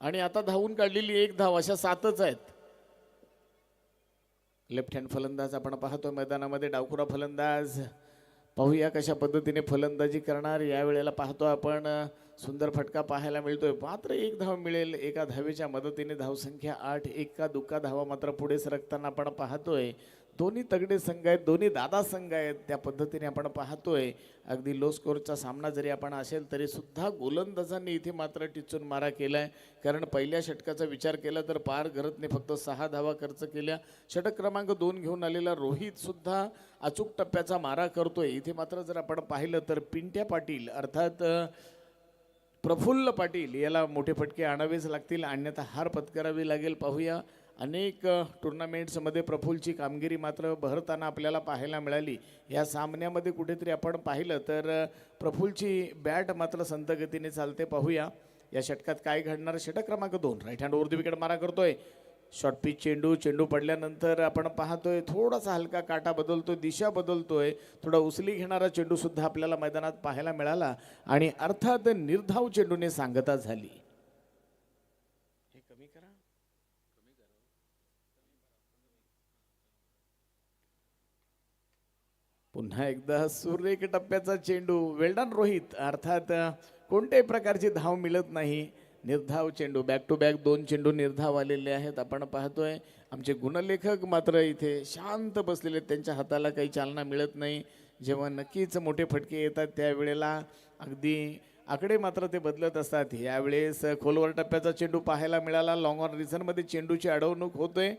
आणि आता धावून काढलेली 1 धाव, अशा 7च आहेत. लेफ्ट हँड फलंदाज आपण पाहतोय मैदानामध्ये, डावखुरा फलंदाज. पाहूया कशा पद्धतीने फलंदाजी करणार. यावेळेला पाहतो आपण सुंदर फटका पाहायला मिळतोय, मात्र 1 धाव मिळेल. एका धावेच्या मदतीने धावसंख्या 8, एका दुक्का धावा मात्र पुढे सरकताना आपण पाहतोय. दोन्ही तगडे संघ आहेत, दोन्ही दादा संघ आहेत, त्या पद्धतीने आपण पाहतोय. अगदी लो स्कोरचा सामना जरी आपण असेल तरी सुद्धा गोलंदाजांनी इथे मात्र टिचून मारा केलाय. कारण पहिल्या षटकाचा विचार केला तर पार घरतने फक्त 6 धावा खर्च केल्या. षटक क्रमांक 2 घेऊन आलेला रोहित सुद्धा अचूक टप्प्याचा मारा करतोय. इथे मात्र जर आपण पाहिलं तर पिंट्या पाटील अर्थात प्रफुल्ल पाटील याला मोठे फटके आणावेच लागतील, अन्यथा हार पत्करावी लागेल. पाहूया, अनेक टुर्नामेंट्समध्ये प्रफुल्लची कामगिरी मात्र बहरताना आपल्याला पाहायला मिळाली. या सामन्यामध्ये कुठेतरी आपण पाहिलं तर प्रफुल्लची बॅट मात्र संथ गतीने चालते. पाहूया या षटकात काय घडणार. षटक क्रमांक 2 right hand over the wicket मारा करतोय. शॉर्ट पिच चेंडू पडल्यानंतर आपण पाहतोय थोडासा हलका काटा बदलतोय, दिशा बदलतोय, थोडा उचली घेणारा चेंडू सुद्धा आपल्याला मैदानात पाहायला मिळाला आणि अर्थात निर्धाव चेंडूने सांगता झाली. हे कमी करा. पुन्हा एकदा सुरेख टप्प्याचा चेंडू. वेल्डन रोहित. अर्थात कोणत्याही प्रकारची धाव मिळत नाही. निर्धाव चेंडू, बॅक टू बॅक 2 चेंडू निर्धाव आलेले आहेत. आपण पाहतोय आमचे गुणलेखक मात्र इथे शांत बसलेले, त्यांच्या हाताला काही चालना मिळत नाही. जेव्हा नक्कीच मोठे फटके येतात त्यावेळेला अगदी आकडे मात्र ते बदलत असतात. यावेळेस खोलवर टप्प्याचा चेंडू पाहायला मिळाला. लॉंग ऑन रिझनमध्ये चेंडूची अडवणूक होतोय,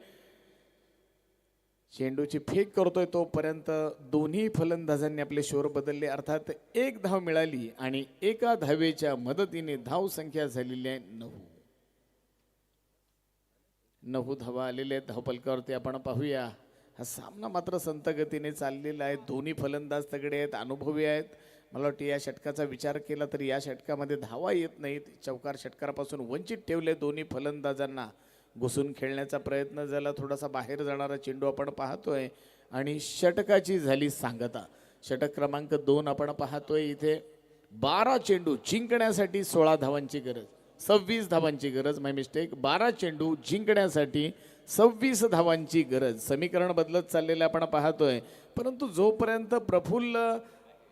चेंडूची फेक करतोय. तोपर्यंत दोन्ही फलंदाजांनी आपले शोर बदलले. अर्थात 1 धाव मिळाली आणि एका धावेच्या मदतीने धाव संख्या झालेली आहे 9 धावा आलेल्या आहेत धावफलकावरती. आपण पाहूया हा सामना मात्र संथ गतीने चाललेला आहे. दोन्ही फलंदाज तगडे आहेत, अनुभवी आहेत. मला वाटतं या षटकाचा विचार केला तर या षटकामध्ये धावा येत नाहीत. चौकार षटकारापासून वंचित ठेवले दोन्ही फलंदाजांना. घुसून खेळण्याचा प्रयत्न झाला, थोडासा बाहेर जाणारा चेंडू आपण पाहतोय आणि षटकाची झाली सांगता. षटक क्रमांक 2 आपण पाहतोय. इथे 12 चेंडू जिंकण्यासाठी 16 धावांची गरज, 26 धावांची गरज. माय मिस्टेक. 12 चेंडू जिंकण्यासाठी 26 धावांची गरज. समीकरण बदलत चाललेलं आपण पाहतोय. परंतु जोपर्यंत प्रफुल्ल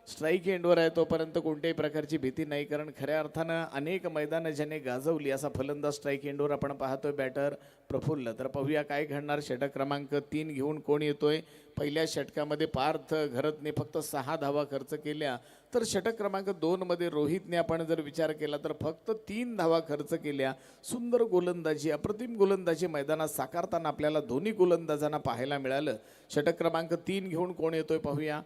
स्ट्राईक एंडवर आहे तोपर्यंत कोणत्याही प्रकारची भीती नाही. कारण खऱ्या अर्थानं अनेक मैदानं ज्याने गाजवली असा फलंदाज स्ट्राईक एंडवर आपण पाहतोय बॅटर प्रफुल्ल. तर पाहूया काय घडणार. षटक क्रमांक 3 घेऊन कोण येतोय. पहिल्या षटकामध्ये पार्थ घरतने फक्त 6 धावा खर्च केल्या, तर षटक क्रमांक 2 मध्ये रोहितने आपण जर विचार केला तर फक्त 3 धावा खर्च केल्या. सुंदर गोलंदाजी, अप्रतिम गोलंदाजी मैदानात साकारताना आपल्याला दोन्ही गोलंदाजांना पाहायला मिळालं. षटक क्रमांक 3 घेऊन कोण येतोय पाहूया.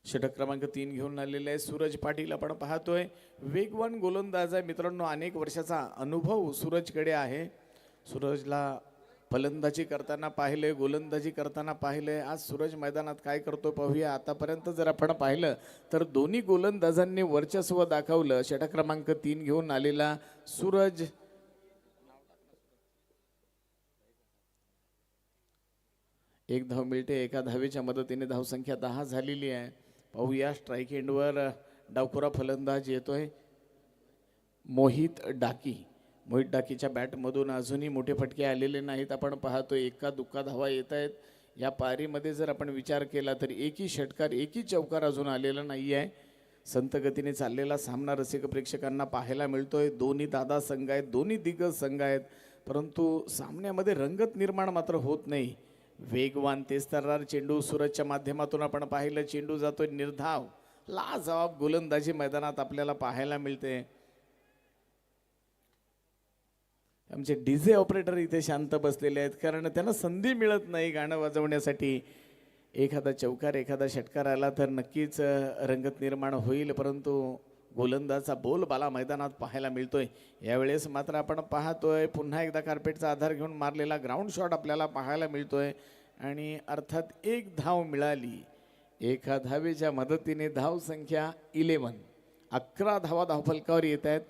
षटक क्रमांक 3 घेऊन आलेले आहे सूरज पाटील. आपण पाहतोय वेगवान गोलंदाज आहे मित्रांनो. अनेक वर्षाचा अनुभव सूरजकडे आहे. सूरजला फलंदाजी करताना पाहिले, गोलंदाजी करताना पाहिले. आज सूरज मैदानात काय करतो पाहूया. आतापर्यंत जर आपण पाहिलं तर दोन्ही गोलंदाजांनी वर्चस्व दाखवलं. षटक क्रमांक 3 घेऊन आलेला सूरज. एक धाव मिळते. एका धावेच्या मदतीने धावसंख्या 10 झालेली आहे. पाहूया स्ट्राईक एंडवर डावखुरा फलंदाज येतोय मोहित डाकी. मोहित डाकीच्या बॅटमधून अजूनही मोठे फटके आलेले नाहीत. आपण पाहतोय एका दुक्का धावा येत आहेत. या पारीमध्ये जर आपण विचार केला तर एकही षटकार, एकही चौकार अजून आलेला नाही आहे. संत गतीने चाललेला सामना रसिक प्रेक्षकांना पाहायला मिळतोय. दोन्ही दादा संघ आहेत, दोन्ही दिग्गज संघ आहेत, परंतु सामन्यामध्ये रंगत निर्माण मात्र होत नाही. वेगवान तेस्तरार चेंडू सूरजच्या माध्यमातून आपण पाहिलं. चेंडू जातोय निर्धाव. लाजवाब गोलंदाजी मैदानात आपल्याला पाहायला मिळते. आमचे डीजे ऑपरेटर इथे शांत बसलेले आहेत कारण त्यांना संधी मिळत नाही गाणं वाजवण्यासाठी. एखादा चौकार, एखादा षटकार आला तर नक्कीच रंगत निर्माण होईल, परंतु गोलंदाजचा बोलबाला मैदानात पाहायला मिळतोय. यावेळेस मात्र आपण पाहतोय पुन्हा एकदा कार्पेटचा आधार घेऊन मारलेला ग्राउंड शॉट आपल्याला पाहायला मिळतोय आणि अर्थात 1 धाव मिळाली. एका धावेच्या मदतीने धाव संख्या 11. 11 धावा धावफलकावर येत आहेत.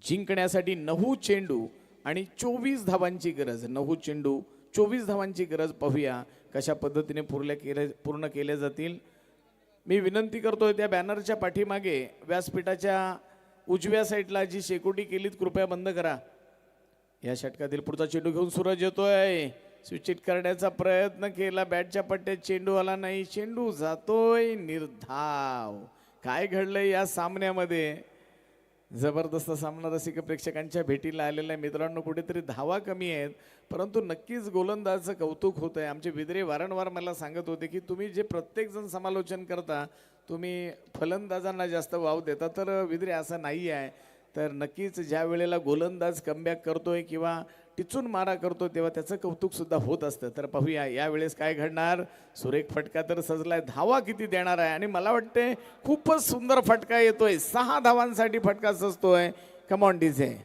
जिंकण्यासाठी 9 चेंडू आणि 24 धावांची गरज. 9 चेंडू 24 धावांची गरज. पाहूया कशा पद्धतीने पूर्ण केल्या जातील. मी विनंती करतोय त्या बॅनरच्या पाठीमागे व्यासपीठाच्या उजव्या साईडला जी शेकोटी केलीत कृपया बंद करा. या षटकातील पुढचा चेंडू घेऊन सूरज येतोय. स्विचिट करण्याचा प्रयत्न केला, बॅटच्या पट्ट्यात चेंडू आला नाही, चेंडू जातोय निर्धाव. काय घडलंय या सामन्यामध्ये? जबरदस्त सामना रसिक प्रेक्षकांच्या भेटीला आलेला आहे. मित्रांनो, कुठेतरी धावा कमी आहेत, परंतु नक्कीच गोलंदाजाचं कौतुक होत आहे. आमचे विद्रे वारंवार मला सांगत होते की तुम्ही जे प्रत्येकजण समालोचन करता, तुम्ही फलंदाजांना जास्त वाव देता, तर विद्रे असं नाही आहे. तर नक्कीच ज्या वेळेला गोलंदाज कमबॅक करतोय किंवा टिचून मारा करतो तेव्हा त्याचं कौतुक सुद्धा होत असतं. तर पाहूया यावेळेस काय घडणार. सुरेख फटका तर सजलाय, धावा किती देणार आहे? आणि मला वाटते खूपच सुंदर फटका येतोय. 6 धावांसाठी फटका सजतोय. Come on DJ.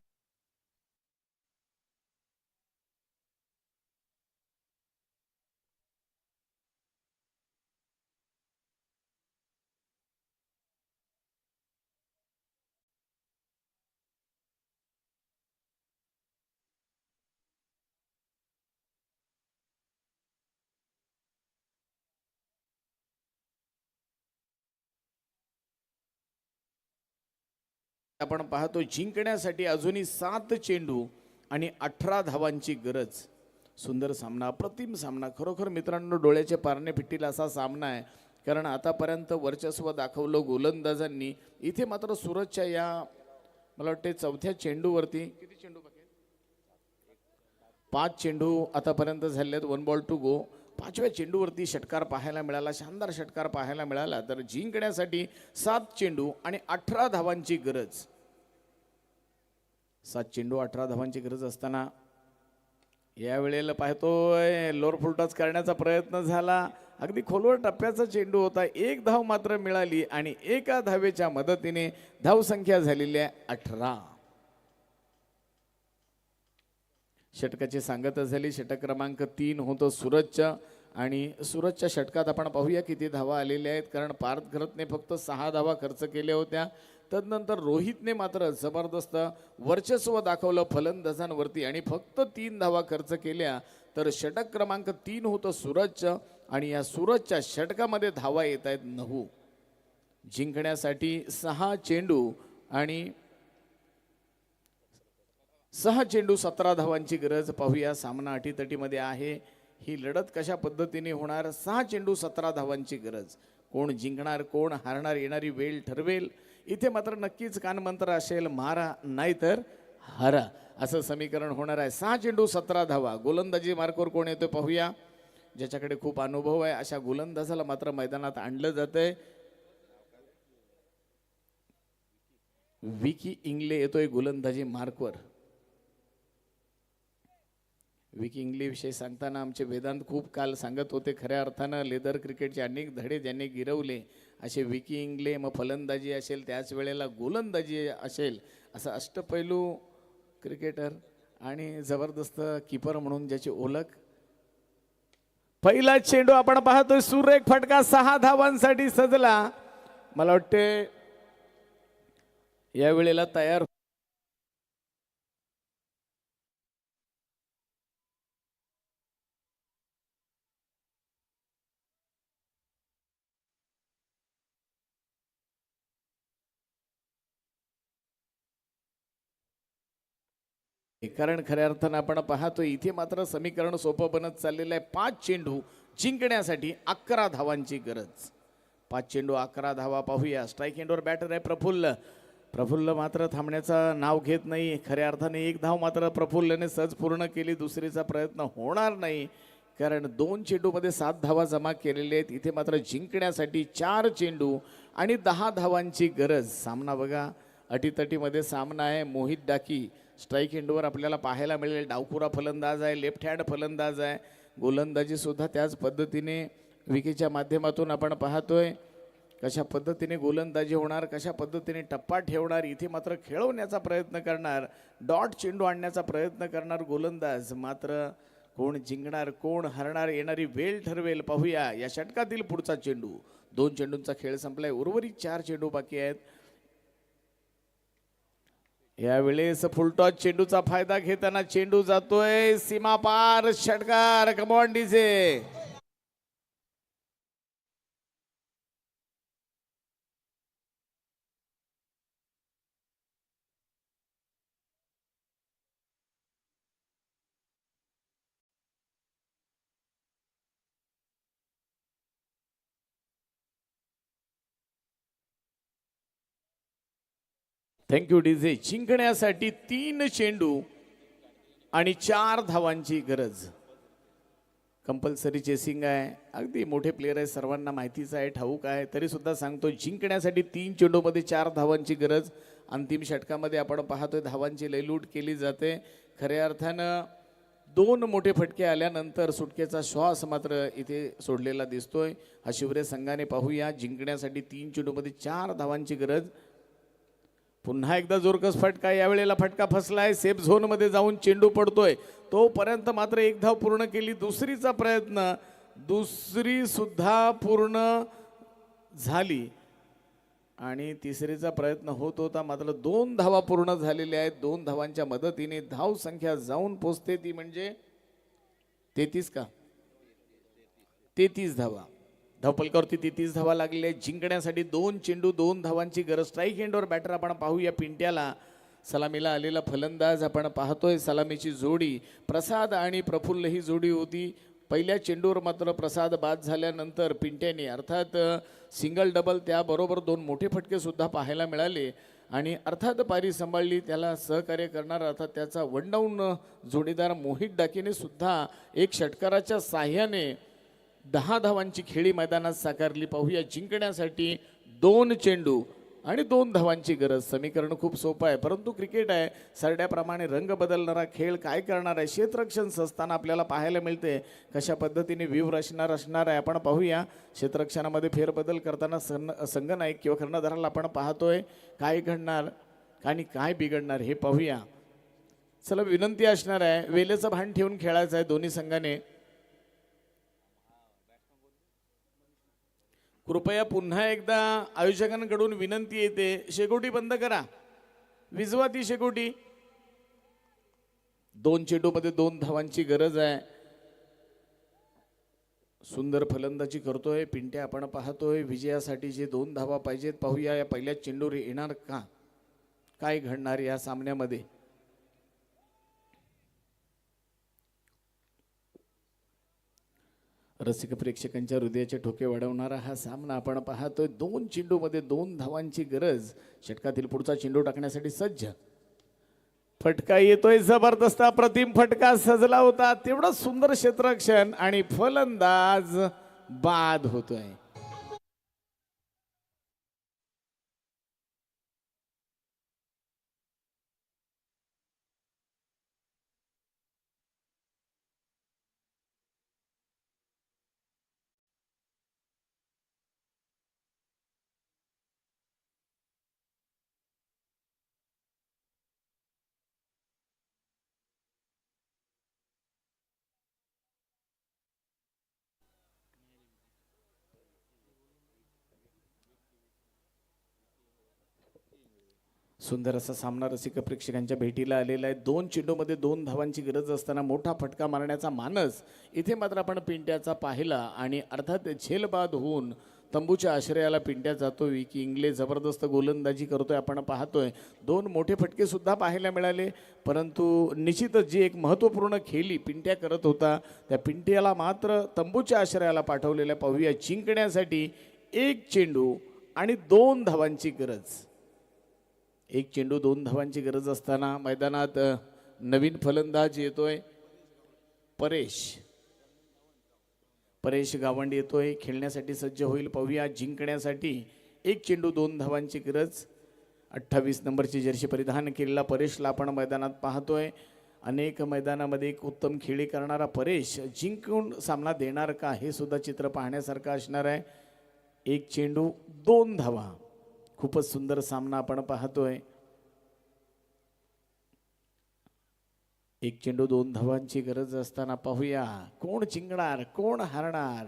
आपण पाहतो जिंकण्यासाठी अजूनही 7 चेंडू आणि 18 धावांची गरज. सुंदर सामना, अप्रतिम सामना. खरोखर मित्रांनो, डोळ्याचे पारणे फिटतील असा सामना आहे. कारण आतापर्यंत वर्चस्व दाखवलं गोलंदाजांनी. इथे मात्र सूरजच्या या मला वाटते 4थ्या चेंडूवरती किती चेंडू बाकी आहेत? 5 चेंडू आतापर्यंत झाले आहेत. 1 बॉल टू गो. 5व्या चेंडूवरती षटकार पाहायला मिळाला, शानदार षटकार पाहायला मिळाला. तर जिंकण्यासाठी 7 चेंडू आणि 18 धावांची गरज. 7 चेंडू 18 धावांची गरज असताना यावेळेला पाहतोय लोअर फुल टच करण्याचा प्रयत्न झाला. अगदी खोलवर टप्प्याचा चेंडू होता. 1 धाव मात्र मिळाली आणि एका धावेच्या मदतीने धावसंख्या झालेली आहे 18. षटकाची सांगता झाली. षटक क्रमांक 3 होतं सूरजच्या. आणि सूरजच्या षटकात आपण पाहूया किती धावा आलेल्या आहेत. कारण पार्थ घरतने फक्त 6 धावा खर्च केल्या होत्या. तदनंतर रोहितने मात्र जबरदस्त वर्चस्व दाखवलं फलंदाजांवरती आणि फक्त 3 धावा खर्च केल्या. तर षटक क्रमांक 3 होतं सूरजचं आणि या सूरजच्या षटकामध्ये धावा येत आहेत 9. जिंकण्यासाठी 6 चेंडू आणि 6 चेंडू 17 धावांची गरज. पाहूया सामना अटीतटीमध्ये आहे. ही लढत कशा पद्धतीने होणार. 6 चेंडू 17 धावांची गरज. कोण जिंकणार कोण हारणार येणारी वेळ ठरवेल. इथे मात्र नक्कीच कानमंत्र असेल, मारा नाहीतर हारा, असं समीकरण होणार आहे. 6 चेंडू 17 धावा. गोलंदाजी मार्कवर कोण येतोय पाहूया. ज्याच्याकडे खूप अनुभव आहे अशा गोलंदाजाला मात्र मैदानात आणलं जातंय. विकी इंगले येतोय गोलंदाजी मार्कवर. विकी इंगले विषयी सांगताना आमचे वेदांत खूप काल सांगत होते, खऱ्या अर्थानं लेदर क्रिकेटचे अनेक धडे ज्यांनी गिरवले असे विकी इंगले. मग फलंदाजी असेल त्याच वेळेला गोलंदाजी असेल, असं अष्टपैलू क्रिकेटर आणि जबरदस्त कीपर म्हणून ज्याची ओळख. पहिला चेंडू आपण पाहतोय. सुरेख फटका 6 धावांसाठी सजला. मला वाटते या वेळेला तयार कारण खऱ्या अर्थानं आपण पाहतो इथे मात्र समीकरण सोपं बनत चाललेलं आहे. 5 चेंडू जिंकण्यासाठी 11 धावांची गरज. 5 चेंडू 11 धावा. पाहूया स्ट्राईक एंडवर बॅटर आहे प्रफुल्ल. प्रफुल्ल मात्र थांबण्याचं नाव घेत नाही. खऱ्या अर्थाने 1 धाव मात्र प्रफुल्लने सहज पूर्ण केली. दुसरीचा प्रयत्न होणार नाही कारण 2 चेंडूमध्ये 7 धावा जमा केलेले आहेत. इथे मात्र जिंकण्यासाठी 4 चेंडू आणि 10 धावांची गरज. सामना बघा अटीतटीमध्ये सामना आहे. मोहित डाकी स्ट्राईक एंडवर आपल्याला पाहायला मिळेल. डावखुरा फलंदाज आहे, लेफ्ट हँड फलंदाज आहे. गोलंदाजी सुद्धा त्याच पद्धतीने विकीच्या माध्यमातून आपण पाहतोय कशा पद्धतीने गोलंदाजी होणार, कशा पद्धतीने टप्पा ठेवणार. इथे मात्र खेळवण्याचा प्रयत्न करणार, डॉट चेंडू आणण्याचा प्रयत्न करणार गोलंदाज. मात्र कोण जिंकणार कोण हरणार येणारी वेळ ठरवेल. पाहूया या षटकातील पुढचा चेंडू. 2 चेंडूंचा खेळ संपलाय. उर्वरित 4 चेंडू बाकी आहेत. यावेळेस फुलटॉस चेंडूचा फायदा घेताना चेंडू जातोय सीमा पार, षटकार. Come on DJ. Thank you DJ. जिंकण्यासाठी 3 चेंडू आणि 4 धावांची गरज. कंपल्सरी चेसिंग आहे. अगदी मोठे प्लेयर आहे, सर्वांना माहितीच आहे, ठाऊक आहे, तरी सुद्धा सांगतो जिंकण्यासाठी 3 चेंडूमध्ये 4 धावांची गरज. अंतिम षटकामध्ये आपण पाहतोय धावांची लयलूट केली जाते. खऱ्या अर्थानं 2 मोठे फटके आल्यानंतर सुटकेचा श्वास मात्र इथे सोडलेला दिसतोय. हा शिवरे संघाने पाहूया. जिंकण्यासाठी 3 चेंडूमध्ये 4 धावांची गरज. पुन्हा एकदा जोरकस फटका. यावेळेला फटका फसलाय. सेफ झोन मध्ये जाऊन चेंडू पडतोय. तोपर्यंत मात्र 1 धाव पूर्ण केली. दुसरीचा प्रयत्न, दुसरी सुद्धा पूर्ण झाली आणि तिसरीचा प्रयत्न होत होता, मात्र 2 धावा पूर्ण झालेल्या आहेत. 2 धावांच्या मदतीने धाव संख्या जाऊन पोचते ती म्हणजे 33 का 33 धावा. धावपलकावरती 33 धावा लागलेल्या आहेत. जिंकण्यासाठी 2 चेंडू 2 धावांची गरज. स्ट्राईक एंडवर बॅटर आपण पाहूया पिंट्याला. सलामीला आलेला फलंदाज आपण पाहतोय. सलामीची जोडी प्रसाद आणि प्रफुल्ल ही जोडी होती. पहिल्या चेंडूवर मात्र प्रसाद बाद झाल्यानंतर पिंट्याने अर्थात सिंगल डबल त्याबरोबर 2 मोठे फटके सुद्धा पाहायला मिळाले आणि अर्थात पारी सांभाळली. त्याला सहकार्य करणार अर्थात त्याचा वन डाऊन जोडीदार मोहित डाकेने सुद्धा एक षटकाराच्या साह्याने 10 धावांची खेळी मैदानात साकारली. पाहूया जिंकण्यासाठी 2 चेंडू आणि 2 धावांची गरज. समीकरण खूप सोपं आहे, परंतु क्रिकेट आहे, सरड्याप्रमाणे रंग बदलणारा खेळ. काय करणार आहे क्षेत्ररक्षण सस्ताना आपल्याला पाहायला मिळते कशा पद्धतीने व्यूह असणार आहे. आपण पाहूया क्षेत्ररक्षणामध्ये फेरबदल करताना संघनायक किंवा कर्णधाराला आपण पाहतोय. काय घडणार आणि काय बिघडणार हे पाहूया. चला विनंती असणार आहे, वेलेचं भान ठेवून खेळायचं आहे दोन्ही संघाने. कृपया पुन्हा एकदा आयोजकांकडून विनंती येते, शेकोटी बंद करा, विजवा ती शेकोटी. 2 चेंडूमध्ये 2 धावांची गरज आहे. सुंदर फलंदाजी करतोय पिंट्या. आपण पाहतोय विजयासाठी जे 2 धावा पाहिजेत. पाहूया या पहिल्या चेंडूवर येणार का, काय घडणार या सामन्यामध्ये. रसिक प्रेक्षकांच्या हृदयाचे ठोके वाढवणारा हा सामना आपण पाहतोय. 2 चेंडूमध्ये 2 धावांची गरज. षटकातील पुढचा चेंडू टाकण्यासाठी सज्ज. फटका येतोय जबरदस्त, अप्रतिम फटका सजला होता. तेवढं सुंदर क्षेत्ररक्षण आणि फलंदाज बाद होतोय. सुंदर असा सामना रसिक प्रेक्षकांच्या भेटीला आलेला आहे. 2 चेंडूमध्ये 2 धावांची गरज असताना मोठा फटका मारण्याचा मानस इथे मात्र आपण पिंट्याचा पाहिला आणि अर्थात झेलबाद होऊन तंबूच्या आश्रयाला पिंट्या जातोय. विकी इंग्ले जबरदस्त गोलंदाजी करतोय आपण पाहतोय. 2 मोठे फटके सुद्धा पाहायला मिळाले, परंतु निश्चितच जी एक महत्त्वपूर्ण खेळी पिंट्या करत होता त्या पिंट्याला मात्र तंबूच्या आश्रयाला पाठवलेल्या. पाहूया जिंकण्यासाठी 1 चेंडू आणि 2 धावांची गरज. 1 चेंडू 2 धावांची गरज असताना मैदानात नवीन फलंदाज येतोय. परेश गावंड येतोय, खेळण्यासाठी सज्ज होईल. पाहूया जिंकण्यासाठी 1 चेंडू 2 धावांची गरज. 28 नंबरची जर्सी परिधान केलेला परेशला आपण मैदानात पाहतोय. अनेक मैदानामध्ये एक उत्तम खेळी करणारा परेश जिंकून सामना देणार का हे सुद्धा चित्र पाहण्यासारखं असणार आहे. 1 चेंडू 2 धावा. खूपच सुंदर सामना आपण पाहतोय. 1 चेंडू 2 धावांची गरज असताना पाहूया कोण जिंकणार कोण हारणार.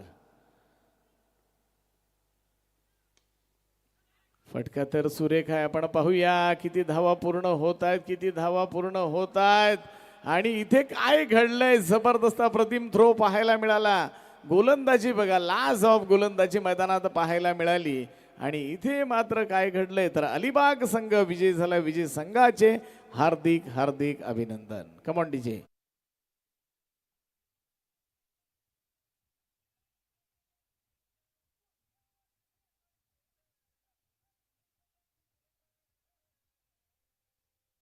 फटका तर सुरेख आहे. आपण पाहूया किती धावा पूर्ण होत आहेत, किती धावा पूर्ण होत आहेत. आणि इथे काय घडलंय, जबरदस्त अप्रतिम थ्रो पाहायला मिळाला. गोलंदाजी बघा, लाज ऑफ गोलंदाजी मैदानात पाहायला मिळाली. आणि इथे मात्र काय घडलंय तर अलिबाग संघ विजयी झाला. विजय संघाचे हार्दिक हार्दिक अभिनंदन. Come on DJ.